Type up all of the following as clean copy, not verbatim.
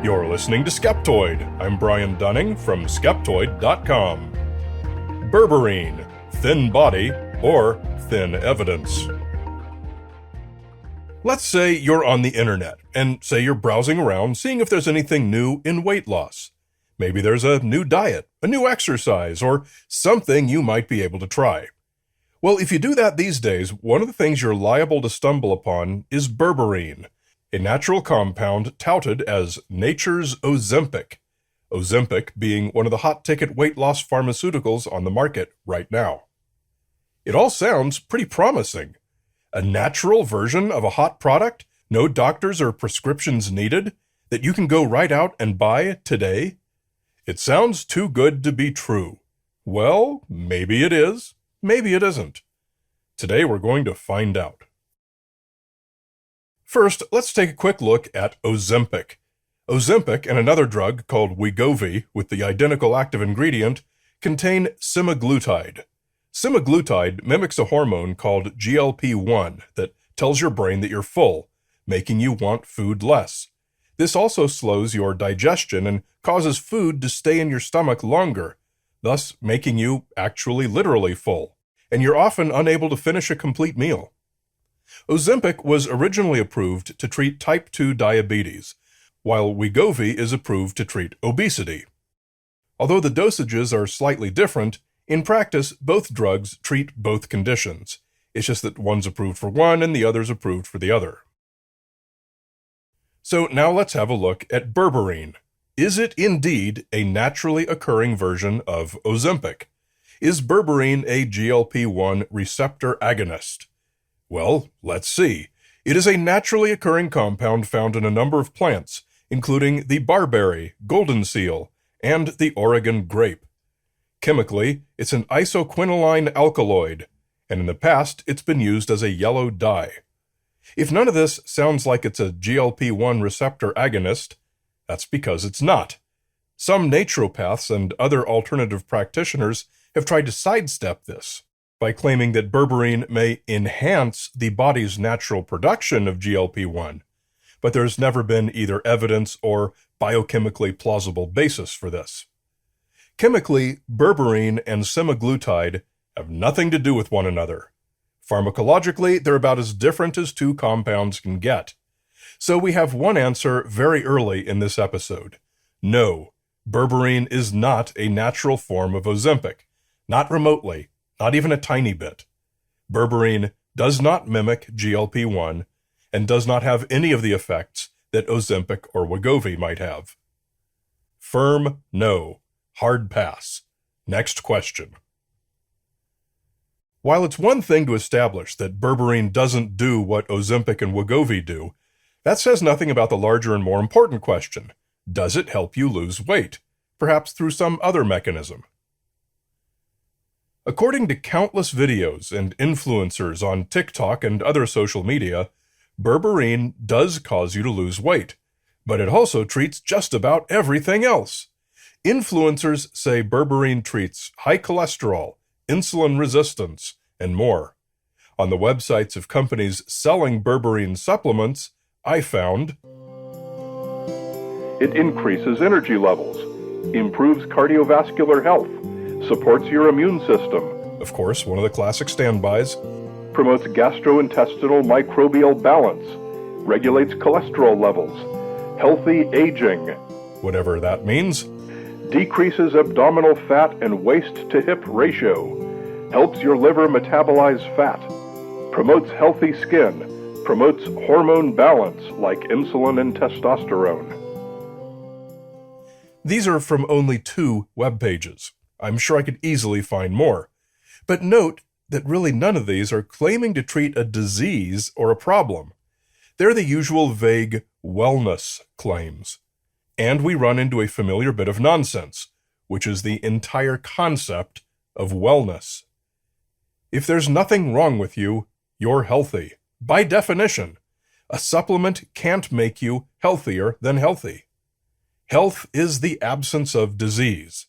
You're listening to Skeptoid. I'm Brian Dunning from Skeptoid.com. Berberine, thin body or thin evidence. Let's say you're on the internet and say you're browsing around seeing if there's anything new in weight loss. Maybe there's a new diet, a new exercise, or something you might be able to try. Well, if you do that these days, one of the things you're liable to stumble upon is berberine, a natural compound touted as nature's Ozempic. Ozempic being one of the hot-ticket weight loss pharmaceuticals on the market right now. It all sounds pretty promising. A natural version of a hot product, no doctors or prescriptions needed, that you can go right out and buy today? It sounds too good to be true. Well, maybe it is, maybe it isn't. Today we're going to find out. First, let's take a quick look at Ozempic. Ozempic and another drug called Wegovy with the identical active ingredient contain semaglutide. Semaglutide mimics a hormone called GLP-1 that tells your brain that you're full, making you want food less. This also slows your digestion and causes food to stay in your stomach longer, thus making you actually literally full, and you're often unable to finish a complete meal. Ozempic was originally approved to treat type 2 diabetes, while Wegovy is approved to treat obesity. Although the dosages are slightly different, in practice, both drugs treat both conditions. It's just that one's approved for one and the other's approved for the other. So now let's have a look at berberine. Is it indeed a naturally occurring version of Ozempic? Is berberine a GLP-1 receptor agonist? Well, let's see. It is a naturally occurring compound found in a number of plants, including the barberry, golden seal, and the Oregon grape. Chemically, it's an isoquinoline alkaloid, and in the past, it's been used as a yellow dye. If none of this sounds like it's a GLP-1 receptor agonist, that's because it's not. Some naturopaths and other alternative practitioners have tried to sidestep this by claiming that berberine may enhance the body's natural production of GLP-1, but there's never been either evidence or biochemically plausible basis for this. Chemically, berberine and semaglutide have nothing to do with one another. Pharmacologically, they're about as different as two compounds can get. So we have one answer very early in this episode. No, berberine is not a natural form of Ozempic. Not remotely, not even a tiny bit. Berberine does not mimic GLP-1 and does not have any of the effects that Ozempic or Wegovy might have. Firm no. Hard pass. Next question. While it's one thing to establish that berberine doesn't do what Ozempic and Wegovy do, that says nothing about the larger and more important question. Does it help you lose weight? Perhaps through some other mechanism. According to countless videos and influencers on TikTok and other social media, berberine does cause you to lose weight, but it also treats just about everything else. Influencers say berberine treats high cholesterol, insulin resistance, and more. On the websites of companies selling berberine supplements, I found it increases energy levels, improves cardiovascular health, supports your immune system. Of course, one of the classic standbys. Promotes gastrointestinal microbial balance, regulates cholesterol levels, healthy aging. Whatever that means. Decreases abdominal fat and waist-to-hip ratio, helps your liver metabolize fat, promotes healthy skin, promotes hormone balance like insulin and testosterone. These are from only 2 web pages. I'm sure I could easily find more. But note that really none of these are claiming to treat a disease or a problem. They're the usual vague wellness claims. And we run into a familiar bit of nonsense, which is the entire concept of wellness. If there's nothing wrong with you, you're healthy. By definition, a supplement can't make you healthier than healthy. Health is the absence of disease.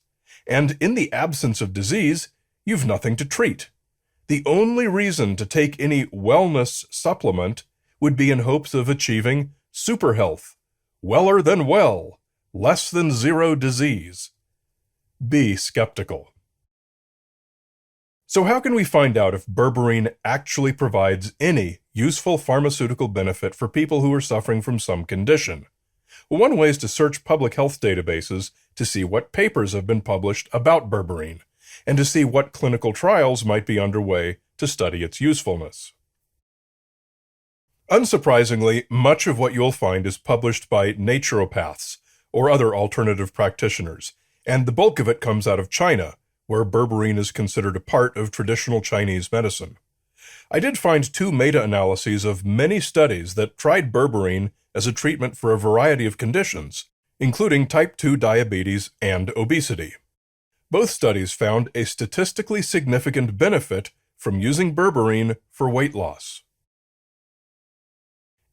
And in the absence of disease, you've nothing to treat. The only reason to take any wellness supplement would be in hopes of achieving super health, weller than well, less than zero disease. Be skeptical. So how can we find out if berberine actually provides any useful pharmaceutical benefit for people who are suffering from some condition? Well, one way is to search public health databases to see what papers have been published about berberine, and to see what clinical trials might be underway to study its usefulness. Unsurprisingly, much of what you'll find is published by naturopaths or other alternative practitioners, and the bulk of it comes out of China, where berberine is considered a part of traditional Chinese medicine. I did find 2 meta-analyses of many studies that tried berberine as a treatment for a variety of conditions, including type 2 diabetes and obesity. Both studies found a statistically significant benefit from using berberine for weight loss.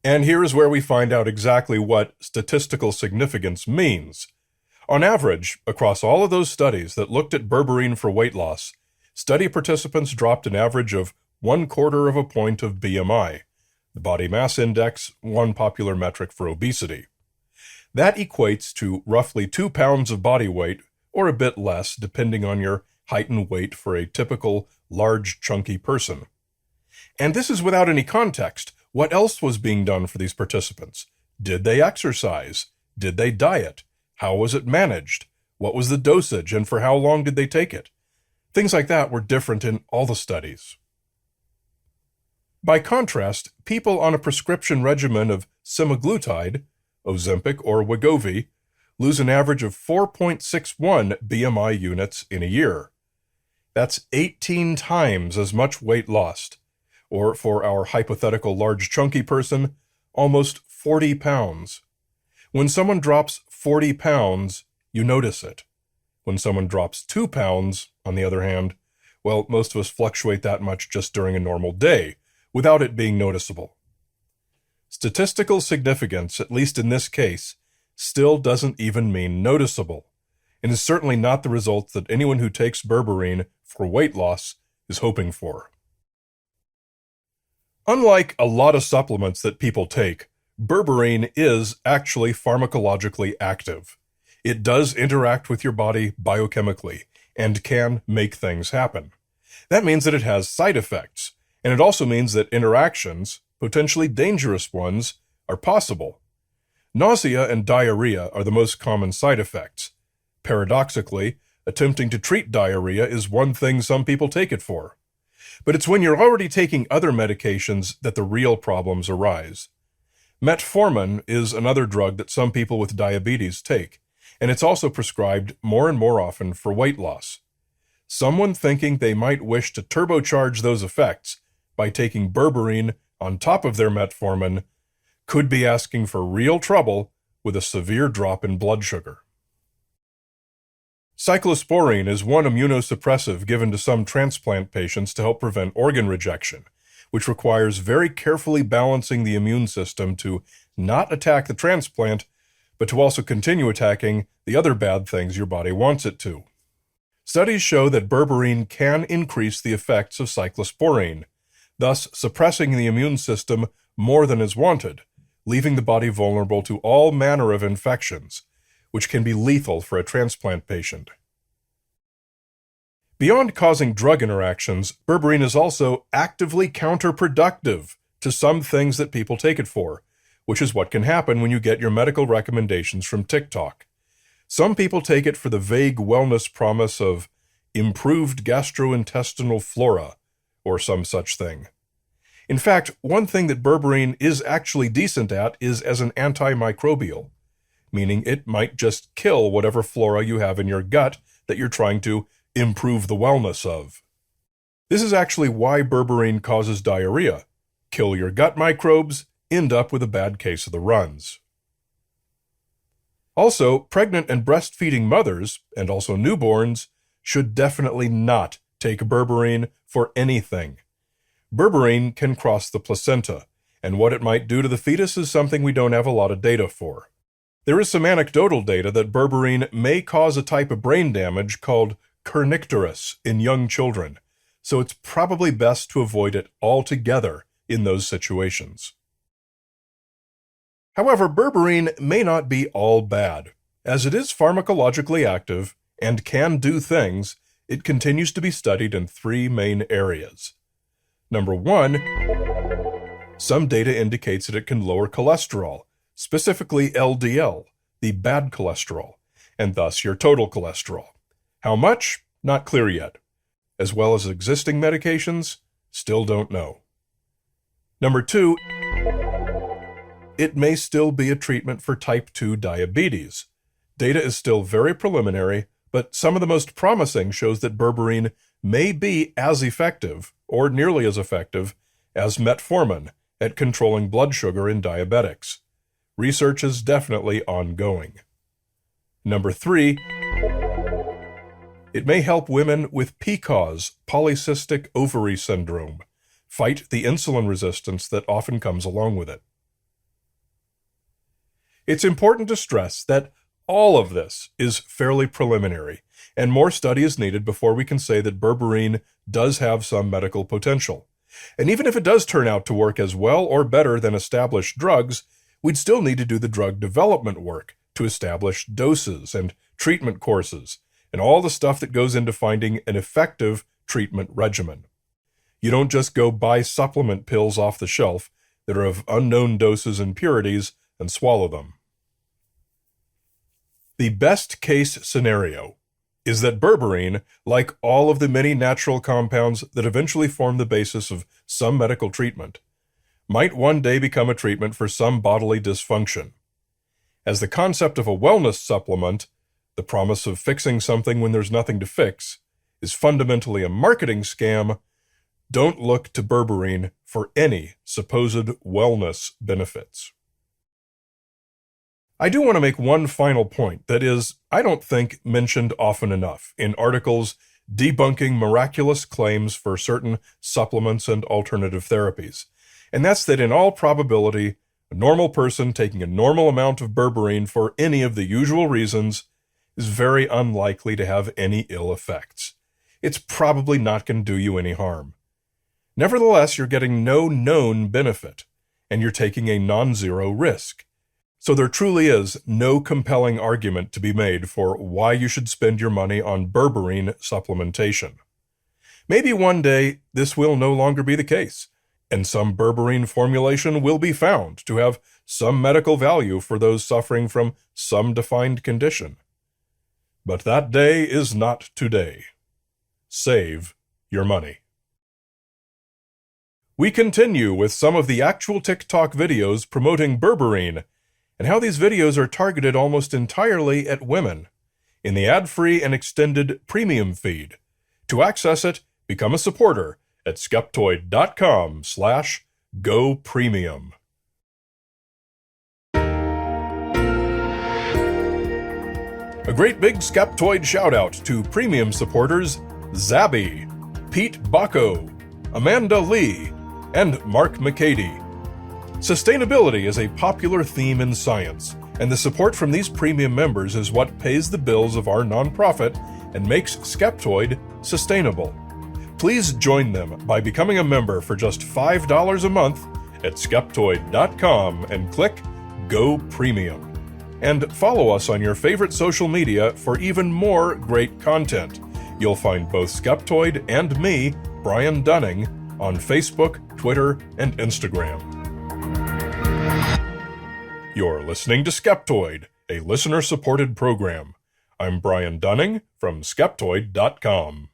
And here is where we find out exactly what statistical significance means. On average, across all of those studies that looked at berberine for weight loss, study participants dropped an average of 1/4 of a point of BMI, the body mass index, one popular metric for obesity. That equates to roughly 2 pounds of body weight, or a bit less, depending on your height and weight for a typical large, chunky person. And this is without any context. What else was being done for these participants? Did they exercise? Did they diet? How was it managed? What was the dosage, and for how long did they take it? Things like that were different in all the studies. By contrast, people on a prescription regimen of semaglutide, Ozempic or Wegovy, lose an average of 4.61 BMI units in a year. That's 18 times as much weight lost, or for our hypothetical large chunky person, almost 40 pounds. When someone drops 40 pounds, you notice it. When someone drops 2 pounds, on the other hand, well, most of us fluctuate that much just during a normal day, without it being noticeable. Statistical significance, at least in this case, still doesn't even mean noticeable, and is certainly not the result that anyone who takes berberine for weight loss is hoping for. Unlike a lot of supplements that people take, berberine is actually pharmacologically active. It does interact with your body biochemically and can make things happen. That means that it has side effects, and it also means that interactions, potentially dangerous ones, are possible. Nausea and diarrhea are the most common side effects. Paradoxically, attempting to treat diarrhea is one thing some people take it for. But it's when you're already taking other medications that the real problems arise. Metformin is another drug that some people with diabetes take, and it's also prescribed more and more often for weight loss. Someone thinking they might wish to turbocharge those effects by taking berberine on top of their metformin could be asking for real trouble with a severe drop in blood sugar. Cyclosporine is one immunosuppressive given to some transplant patients to help prevent organ rejection, which requires very carefully balancing the immune system to not attack the transplant, but to also continue attacking the other bad things your body wants it to. Studies show that berberine can increase the effects of cyclosporine, thus suppressing the immune system more than is wanted, leaving the body vulnerable to all manner of infections, which can be lethal for a transplant patient. Beyond causing drug interactions, berberine is also actively counterproductive to some things that people take it for, which is what can happen when you get your medical recommendations from TikTok. Some people take it for the vague wellness promise of improved gastrointestinal flora, or some such thing. In fact, one thing that berberine is actually decent at is as an antimicrobial, meaning it might just kill whatever flora you have in your gut that you're trying to improve the wellness of. This is actually why berberine causes diarrhea. Kill your gut microbes, end up with a bad case of the runs. Also, pregnant and breastfeeding mothers, and also newborns, should definitely not take berberine for anything. Berberine can cross the placenta, and what it might do to the fetus is something we don't have a lot of data for. There is some anecdotal data that berberine may cause a type of brain damage called kernicterus in young children, so it's probably best to avoid it altogether in those situations. However, berberine may not be all bad. As it is pharmacologically active and can do things, it continues to be studied in three main areas. Number one, some data indicates that it can lower cholesterol, specifically LDL, the bad cholesterol, and thus your total cholesterol. How much? Not clear yet. As well as existing medications, still don't know. Number two, it may still be a treatment for type 2 diabetes. Data is still very preliminary, but some of the most promising shows that berberine may be as effective, or nearly as effective, as metformin at controlling blood sugar in diabetics. Research is definitely ongoing. Number three, it may help women with PCOS, polycystic ovary syndrome, fight the insulin resistance that often comes along with it. It's important to stress that all of this is fairly preliminary, and more study is needed before we can say that berberine does have some medical potential. And even if it does turn out to work as well or better than established drugs, we'd still need to do the drug development work to establish doses and treatment courses, and all the stuff that goes into finding an effective treatment regimen. You don't just go buy supplement pills off the shelf that are of unknown doses and purities and swallow them. The best case scenario is that berberine, like all of the many natural compounds that eventually form the basis of some medical treatment, might one day become a treatment for some bodily dysfunction. As the concept of a wellness supplement, the promise of fixing something when there's nothing to fix, is fundamentally a marketing scam, don't look to berberine for any supposed wellness benefits. I do want to make one final point that is, I don't think, mentioned often enough in articles debunking miraculous claims for certain supplements and alternative therapies, and that's that in all probability, a normal person taking a normal amount of berberine for any of the usual reasons is very unlikely to have any ill effects. It's probably not going to do you any harm. Nevertheless, you're getting no known benefit, and you're taking a non-zero risk. So there truly is no compelling argument to be made for why you should spend your money on berberine supplementation. Maybe one day this will no longer be the case, and some berberine formulation will be found to have some medical value for those suffering from some defined condition. But that day is not today. Save your money. We continue with some of the actual TikTok videos promoting berberine, and how these videos are targeted almost entirely at women, in the ad-free and extended premium feed. To access it, become a supporter at skeptoid.com/gopremium. A great big Skeptoid shout-out to premium supporters Zabby, Pete Bacco, Amanda Lee, and Mark McCady. Sustainability is a popular theme in science, and the support from these premium members is what pays the bills of our nonprofit and makes Skeptoid sustainable. Please join them by becoming a member for just $5 a month at skeptoid.com and click Go Premium. And follow us on your favorite social media for even more great content. You'll find both Skeptoid and me, Brian Dunning, on Facebook, Twitter, and Instagram. You're listening to Skeptoid, a listener-supported program. I'm Brian Dunning from Skeptoid.com.